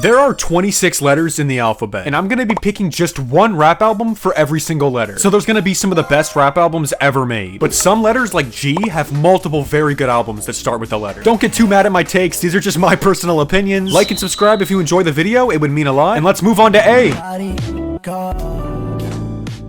There are 26 letters in the alphabet, and I'm gonna be picking just one rap album for every single letter. So there's gonna be some of the best rap albums ever made. But some letters, like G, have multiple very good albums that start with the letter. Don't get too mad at my takes, these are just my personal opinions. Like and subscribe if you enjoy the video, it would mean a lot. And let's move on to A.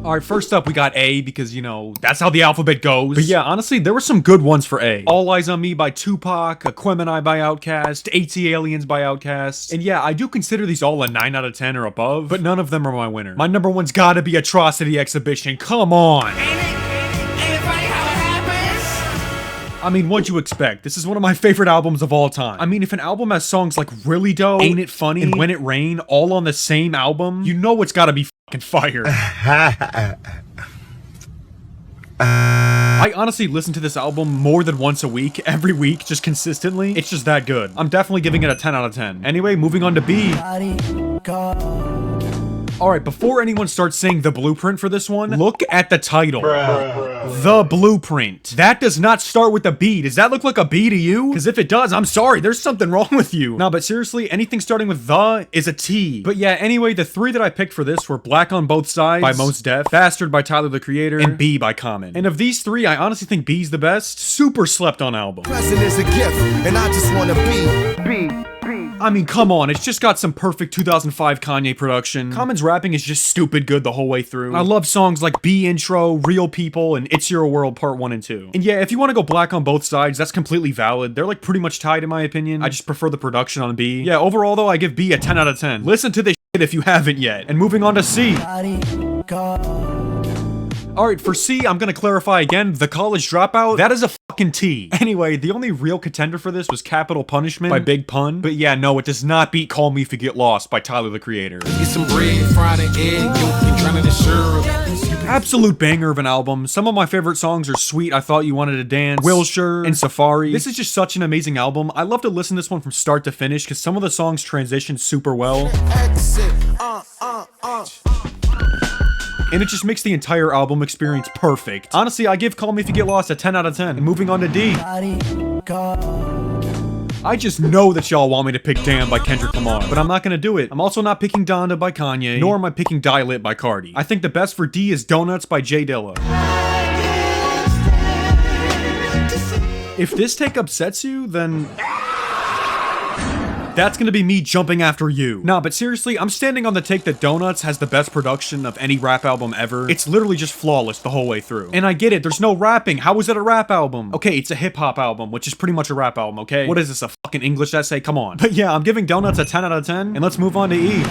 Alright, first up we got A because, you know, that's how the alphabet goes. But yeah, honestly, there were some good ones for A. All Eyes on Me by Tupac, Aquemini by Outkast, AT-Aliens by Outkast. And yeah, I do consider these all a 9 out of 10 or above, but none of them are my winner. My number one's gotta be Atrocity Exhibition, come on! I mean, what'd you expect? This is one of my favorite albums of all time. I mean, if an album has songs like Really Dope, Ain't It Funny, and When It Rain all on the same album, you know it's gotta be fucking fire. I honestly listen to this album more than once a week, every week, just consistently. It's just that good. I'm definitely giving it a 10 out of 10. Anyway, moving on to B. Alright, before anyone starts saying The Blueprint for this one, look at the title. The Blueprint. That does not start with a B. Does that look like a B to you? Because if it does, I'm sorry, there's something wrong with you. No, but seriously, anything starting with the is a T. But yeah, anyway, the three that I picked for this were Black on Both Sides by Mos Def, Bastard by Tyler the Creator, and B by Common. And of these three, I honestly think B's the best. Super slept on album. Present is a gift, and I just wanna be. I mean, come on, it's just got some perfect 2005 Kanye production. Common's rapping is just stupid good the whole way through. I love songs like B Intro, Real People, and It's Your World Part 1 and 2. And yeah, if you want to go Black on Both Sides, that's completely valid. They're like pretty much tied in my opinion. I just prefer the production on B. Yeah, overall though, I give B a 10 out of 10. Listen to this shit if you haven't yet. And moving on to C. Alright, for C, I'm gonna clarify again, The College Dropout, that is a fucking T. Anyway, the only real contender for this was Capital Punishment by Big Pun. But yeah, no, it does not beat Call Me If You Get Lost by Tyler the Creator. Get some bread, fried an egg, you drowning in syrup. Absolute banger of an album. Some of my favorite songs are Sweet, I Thought You Wanted to Dance, Wilshire, and Safari. This is just such an amazing album. I love to listen to this one from start to finish because some of the songs transition super well. And it just makes the entire album experience perfect. Honestly, I give Call Me If You Get Lost a 10 out of 10. And moving on to D. I just know that y'all want me to pick Damn by Kendrick Lamar, but I'm not gonna do it. I'm also not picking Donda by Kanye, nor am I picking Die Lit by Cardi. I think the best for D is Donuts by Jay Dilla. If this take upsets you, then that's gonna be me jumping after you. Nah, but seriously, I'm standing on the take that Donuts has the best production of any rap album ever. It's literally just flawless the whole way through. And I get it, there's no rapping. How is it a rap album? Okay, it's a hip-hop album, which is pretty much a rap album, okay? What is this, a fucking English essay? Come on. But yeah, I'm giving Donuts a 10 out of 10, and let's move on to E.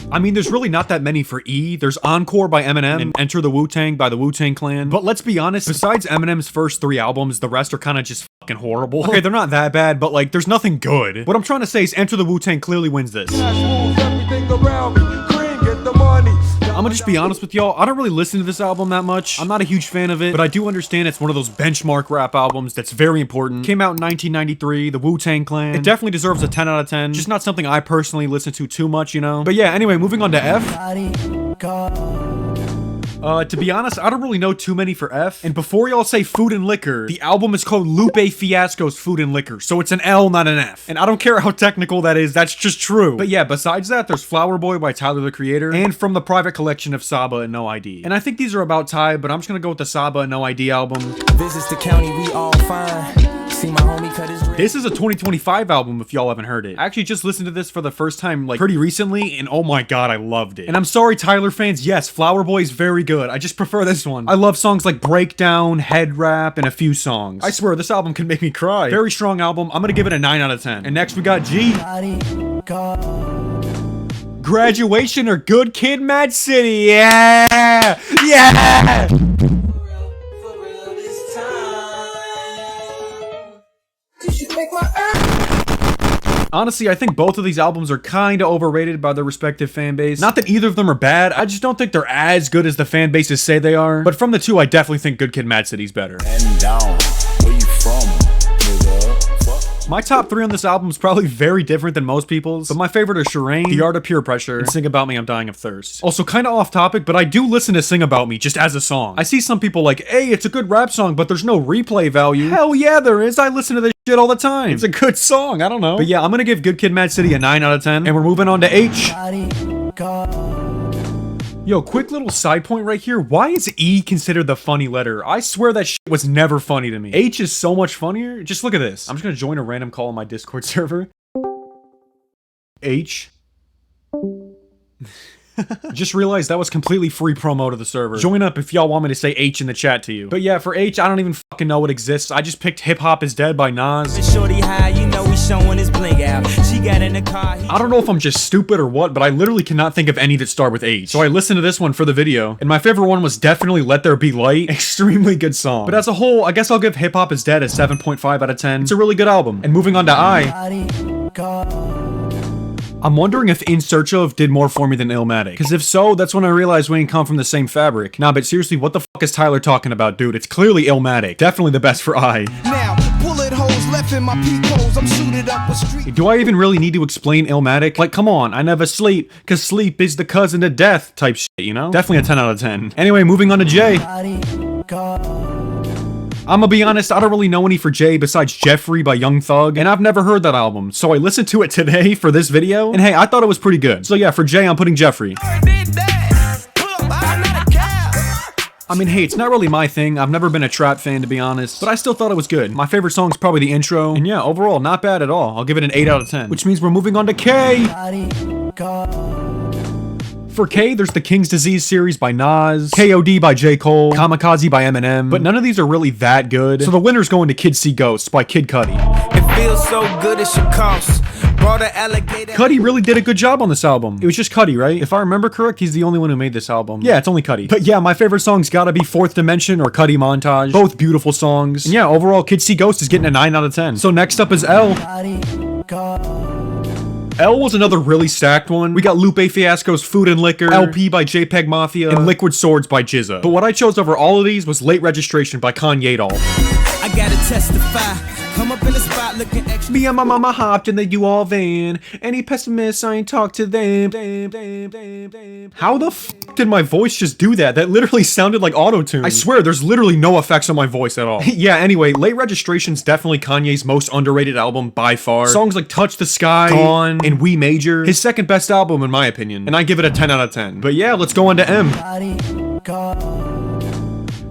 I mean, there's really not that many for E. There's Encore by Eminem and Enter the Wu-Tang by the Wu-Tang Clan. But let's be honest, besides Eminem's first 3 albums, the rest are kind of just fucking horrible. Okay, they're not that bad, but like, there's nothing good. What I'm trying to say is Enter the Wu-Tang clearly wins this. I'm gonna just be honest with y'all, I don't really listen to this album that much. I'm not a huge fan of it, but I do understand it's one of those benchmark rap albums that's very important. Came out in 1993, the Wu-Tang Clan. It definitely deserves a 10 out of 10. Just not something I personally listen to too much, you know? But yeah, anyway, moving on to F. To be honest, I don't really know too many for F. And before y'all say Food and Liquor, the album is called Lupe Fiasco's Food and Liquor, so it's an L, not an F. And I don't care how technical that is, that's just true. But yeah, besides that, there's Flower Boy by Tyler the Creator, and From the Private Collection of Saba and No ID. And I think these are about tied, but I'm just gonna go with the Saba and No ID album. Visits the county, we all fine. See my homie cut his This is a 2025 album if y'all haven't heard it. I actually just listened to this for the first time like pretty recently, and oh my god, I loved it. And I'm sorry Tyler fans, yes, Flower Boy is very good. I just prefer this one. I love songs like Breakdown, Head Wrap, and a few songs. I swear, this album can make me cry. Very strong album. I'm gonna give it a 9 out of 10. And next we got G. Graduation or Good Kid, Mad City. Yeah! Yeah! Honestly, I think both of these albums are kinda overrated by their respective fan base. Not that either of them are bad, I just don't think they're as good as the fan bases say they are. But from the two, I definitely think Good Kid, Mad City's better. And down, where you from, nigga? Fuck. My top 3 on this album is probably very different than most people's, but my favorite are Shireen, The Art of Pure Pressure, and Sing About Me, I'm Dying of Thirst. Also, kinda off topic, but I do listen to Sing About Me just as a song. I see some people like, hey, it's a good rap song, but there's no replay value. Hell yeah, there is. I listen to this shit all the time. It's a good song, I don't know. But yeah, I'm gonna give Good Kid Mad City a 9 out of 10, and we're moving on to H. Yo, quick little side point right here. Why is E considered the funny letter? I swear that shit was never funny to me. H is so much funnier. Just look at this. I'm just gonna join a random call on my Discord server. H. Just realized that was completely free promo to the server. Join up if y'all want me to say H in the chat to you. But yeah, for H, I don't even fucking know what exists. I just picked Hip Hop Is Dead by Nas. Shorty high, you know we showing his bling out. She got in the car. I don't know if I'm just stupid or what, but I literally cannot think of any that start with H. So I listened to this one for the video, and my favorite one was definitely Let There Be Light. Extremely good song. But as a whole, I guess I'll give Hip Hop Is Dead a 7.5 out of 10. It's a really good album. And moving on to I. I'm wondering if In Search Of did more for me than Illmatic. Cause if so, that's when I realized we ain't come from the same fabric. Nah, but seriously, what the fuck is Tyler talking about, dude? It's clearly Illmatic. Definitely the best for I. Now, bullet holes left in my peak holes. I'm suited up with street. Do I even really need to explain Illmatic? Like, come on, I never sleep, cause sleep is the cousin to death type shit, you know? Definitely a 10 out of 10. Anyway, moving on to J. I'm gonna be honest, I don't really know any for Jay besides Jeffrey by Young Thug, and I've never heard that album, so I listened to it today for this video, and hey, I thought it was pretty good. So yeah, for Jay, I'm putting Jeffrey. I mean, hey, it's not really my thing. I've never been a trap fan, to be honest, but I still thought it was good. My favorite song is probably the intro, and yeah, overall, not bad at all. I'll give it an 8 out of 10, which means we're moving on to K. For K, there's the King's Disease series by Nas, KOD by J. Cole, Kamikaze by Eminem, but none of these are really that good, so the winner's going to Kids See Ghosts by Kid Cudi. It feels so good it should cost. Brought an alligator. Cudi really did a good job on this album. It was just Cudi, right? If I remember correct, he's the only one who made this album. Yeah, it's only Cudi. But yeah, my favorite song's gotta be Fourth Dimension or Cudi Montage. Both beautiful songs. And yeah, overall, Kids See Ghosts is getting a 9 out of 10. So next up is L. L was another really stacked one. We got Lupe Fiasco's Food and Liquor, LP by JPEG Mafia, and Liquid Swords by GZA. But what I chose over all of these was Late Registration by Kanye Dolph. I gotta testify. Come up in the spot looking extra. Me and my mama hopped in the U-Haul van. Any pessimists, I ain't talk to them. How the f did my voice just do that? That literally sounded like auto-tune. I swear, there's literally no effects on my voice at all. Yeah, anyway, Late Registration's definitely Kanye's most underrated album by far. Songs like Touch the Sky, Gone, and We Major. His second best album in my opinion. And I give it a 10 out of 10. But yeah, let's go on to M.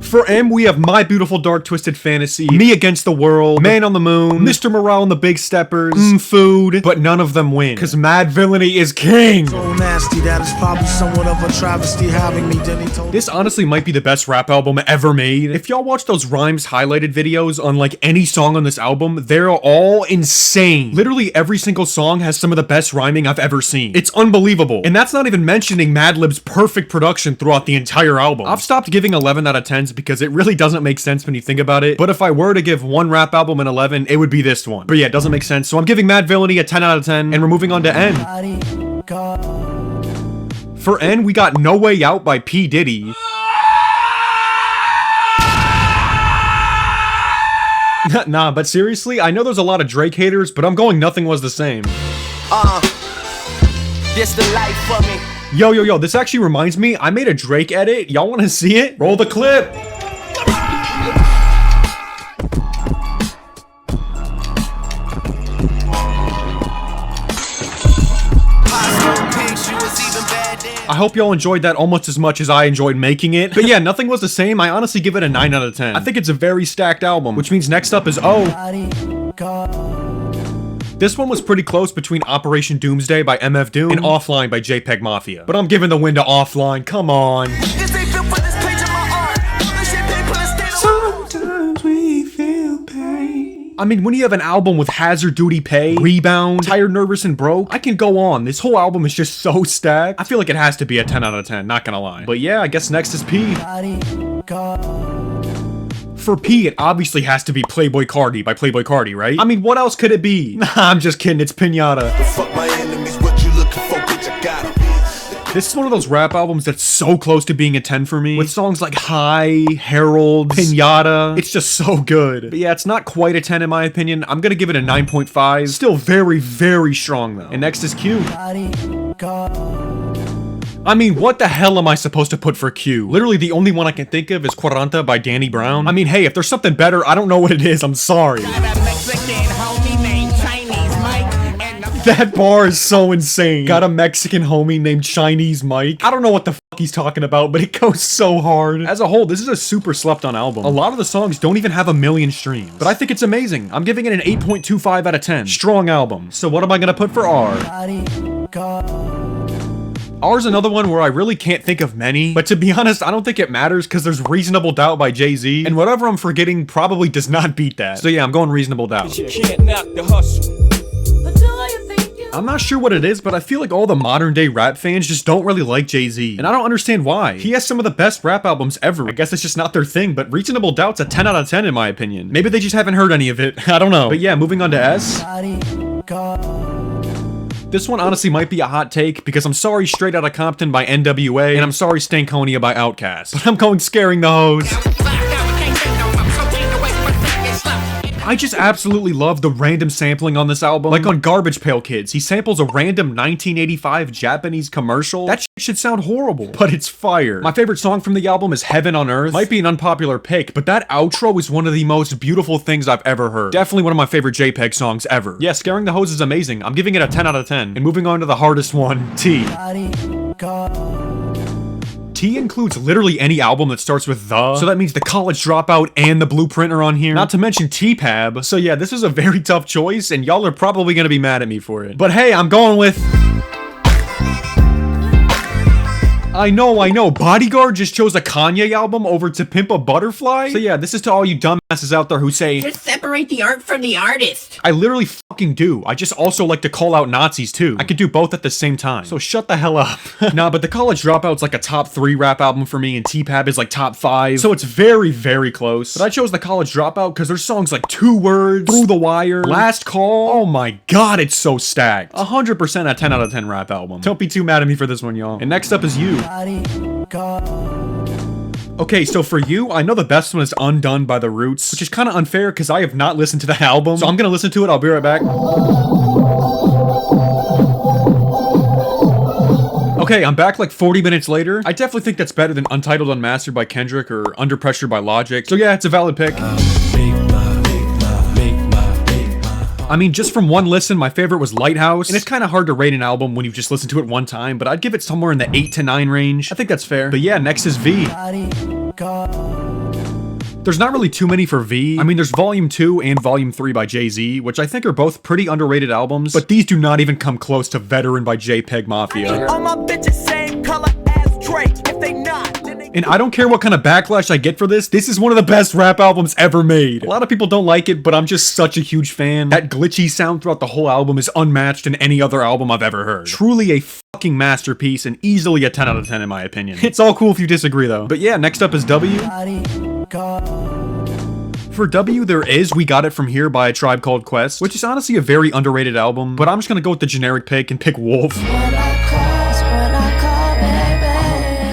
For M, we have My Beautiful Dark Twisted Fantasy, Me Against the World, Man on the Moon, Mr. Morale and the Big Steppers, Food, but none of them win, cause Mad Villainy is king! So nasty, that is probably somewhat of a travesty having me, Denny told. This honestly might be the best rap album ever made. If y'all watch those Rhymes highlighted videos on like any song on this album, they're all insane. Literally every single song has some of the best rhyming I've ever seen. It's unbelievable. And that's not even mentioning Madlib's perfect production throughout the entire album. I've stopped giving 11 out of 10s because it really doesn't make sense when you think about it. But if I were to give one rap album an 11, it would be this one. But yeah, it doesn't make sense. So I'm giving Mad Villainy a 10 out of 10, and we're moving on to N. For N, we got No Way Out by P. Diddy. Nah, but seriously, I know there's a lot of Drake haters, but I'm going Nothing Was the Same. This the life for me. Yo, this actually reminds me, I made a Drake edit. Y'all wanna see it? Roll the clip. I hope y'all enjoyed that almost as much as I enjoyed making it. But yeah, Nothing Was the Same. I honestly give it a 9 out of 10. I think it's a very stacked album, which means next up is O. This one was pretty close between Operation Doomsday by MF Doom and Offline by JPEG Mafia. But I'm giving the win to Offline, come on. Sometimes we feel pain. I mean, when you have an album with Hazard Duty Pay, Rebound, Tired, Nervous, and Broke, I can go on. This whole album is just so stacked. I feel like it has to be a 10 out of 10, not gonna lie. But yeah, I guess next is P. For P, it obviously has to be Playboy Cardi by Playboy Cardi, right? I mean, what else could it be? Nah, I'm just kidding, it's Pinata. Fuck my enemies, what you looking for, bitch, I got 'em. This is one of those rap albums that's so close to being a 10 for me, with songs like High, Herald, Pinata. It's just so good. But yeah, it's not quite a 10 in my opinion. I'm gonna give it a 9.5. Still very, very strong though. And next is Q. I mean, what the hell am I supposed to put for Q? Literally, the only one I can think of is Quaranta by Danny Brown. I mean, hey, if there's something better, I don't know what it is. I'm sorry. That bar is so insane. Got a Mexican homie named Chinese Mike. I don't know what the fuck he's talking about, but it goes so hard. As a whole, this is a super slept on album. A lot of the songs don't even have 1 million streams, but I think it's amazing. I'm giving it an 8.25 out of 10. Strong album. So what am I gonna put for R? R's another one where I really can't think of many, but to be honest, I don't think it matters because there's Reasonable Doubt by Jay-Z, and whatever I'm forgetting probably does not beat that. So yeah, I'm going Reasonable Doubt. You can't knock the hustle. I'm not sure what it is, but I feel like all the modern day rap fans just don't really like Jay-Z, and I don't understand why. He has some of the best rap albums ever. I guess it's just not their thing, but Reasonable Doubt's a 10 out of 10 in my opinion. Maybe they just haven't heard any of it. I don't know. But yeah, moving on to S. This one honestly might be a hot take because I'm sorry Straight Outta Compton by NWA and I'm sorry Stankonia by Outkast. But I'm going Scaring the Hoes. I just absolutely love the random sampling on this album. Like on Garbage Pail Kids, he samples a random 1985 Japanese commercial. That shit should sound horrible, but it's fire. My favorite song from the album is Heaven on Earth. Might be an unpopular pick, but that outro is one of the most beautiful things I've ever heard. Definitely one of my favorite JPEG songs ever. Yeah, Scaring the Hoes is amazing. I'm giving it a 10 out of 10. And moving on to the hardest one, T. T includes literally any album that starts with the, so that means The College Dropout and The Blueprint are on here. Not to mention T-Pab. So yeah, this is a very tough choice, and y'all are probably gonna be mad at me for it. But hey, I'm going with... I know, Bodyguard just chose a Kanye album over To Pimp a Butterfly? So yeah, this is to all you dumbasses out there who say, just separate the art from the artist. I literally fucking do. I just also like to call out Nazis too. I could do both at the same time. So shut the hell up. Nah, but The College Dropout's like a top 3 rap album for me, and T-Pab is like top 5. So it's very, very close. But I chose The College Dropout because there's songs like 2 Words, Through the Wire, Last Call. Oh my god, it's so stacked. 100% a 10 out of 10 rap album. Don't be too mad at me for this one, y'all. And next up is You. Okay, so for You, I know the best one is Undone by The Roots, which is kind of unfair because I have not listened to that album, so I'm gonna listen to it. I'll be right back. Okay, I'm back like 40 minutes later. I definitely think that's better than Untitled Unmastered by Kendrick or Under Pressure by Logic, so yeah, it's a valid pick. I mean, just from one listen, my favorite was Lighthouse, and it's kind of hard to rate an album when you've just listened to it one time, but I'd give it somewhere in the 8 to 9 range. I think that's fair. But yeah, next is V. There's not really too many for V. I mean, there's Volume 2 and Volume 3 by Jay-Z, which I think are both pretty underrated albums, but these do not even come close to Veteran by JPEG Mafia. All my bitches same color as Drake. If they not, and I don't care what kind of backlash I get for this is one of the best rap albums ever made. A lot of people don't like it, but I'm just such a huge fan. That glitchy sound throughout the whole album is unmatched in any other album I've ever heard. Truly a fucking masterpiece and easily a 10 out of 10 in my opinion. It's all cool if you disagree though. But yeah, next up is W. For W, there is We Got It From Here by A Tribe Called Quest, which is honestly a very underrated album, but I'm just gonna go with the generic pick and pick Wolf.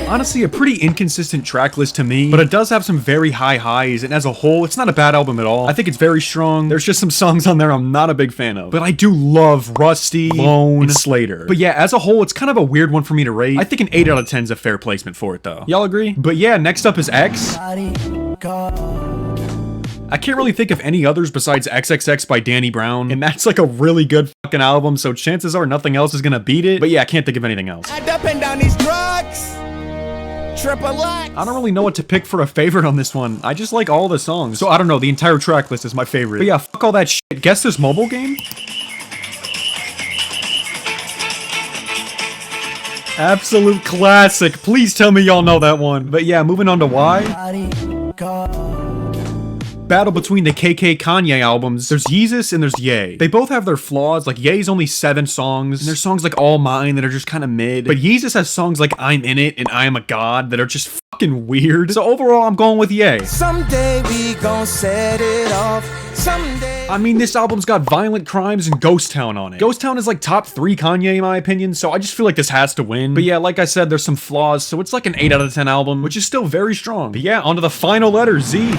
Honestly, a pretty inconsistent track list to me, but it does have some very high highs, and as a whole, it's not a bad album at all. I think it's very strong. There's just some songs on there I'm not a big fan of, but I do love Rusty, Lone, and Slater. But yeah, as a whole, it's kind of a weird one for me to rate. I think an 8 out of 10 is a fair placement for it, though. Y'all agree? But yeah, next up is X. I can't really think of any others besides XXX by Danny Brown, and that's like a really good fucking album, so chances are nothing else is gonna beat it. But yeah, I can't think of anything else. I up and down these drugs. Triple X. I don't really know what to pick for a favorite on this one. I just like all the songs. So I don't know, the entire track list is my favorite. But yeah, fuck all that shit. Guess this mobile game? Absolute classic. Please tell me y'all know that one. But yeah, moving on to Y. Battle between the KK Kanye albums. There's Yeezus and there's Ye. They both have their flaws. Like Ye's only 7 songs, and there's songs like All Mine that are just kind of mid. But Yeezus has songs like I'm In It and I Am a God that are just fucking weird. So overall, I'm going with Ye. Someday we gon' set it off. Someday. I mean, this album's got Violent Crimes and Ghost Town on it. Ghost Town is like top 3 Kanye in my opinion, so I just feel like this has to win. But yeah, like I said, there's some flaws, so it's like an 8 out of 10 album, which is still very strong. But yeah, on to the final letter, Z.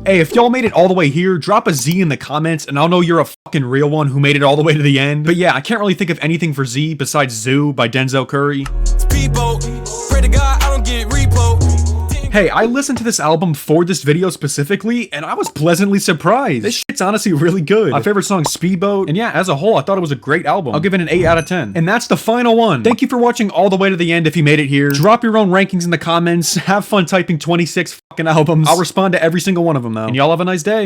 Hey, if y'all made it all the way here, drop a Z in the comments, and I'll know you're a fucking real one who made it all the way to the end. But yeah, I can't really think of anything for Z besides Zoo by Denzel Curry. Speedboat, pray to God I don't get repo. Hey, I listened to this album for this video specifically, and I was pleasantly surprised. This shit's honestly really good. My favorite song, Speedboat, and yeah, as a whole, I thought it was a great album. I'll give it an 8 out of 10. And that's the final one. Thank you for watching all the way to the end if you made it here. Drop your own rankings in the comments. Have fun typing 26 fucking albums. I'll respond to every single one of them though. And y'all have a nice day.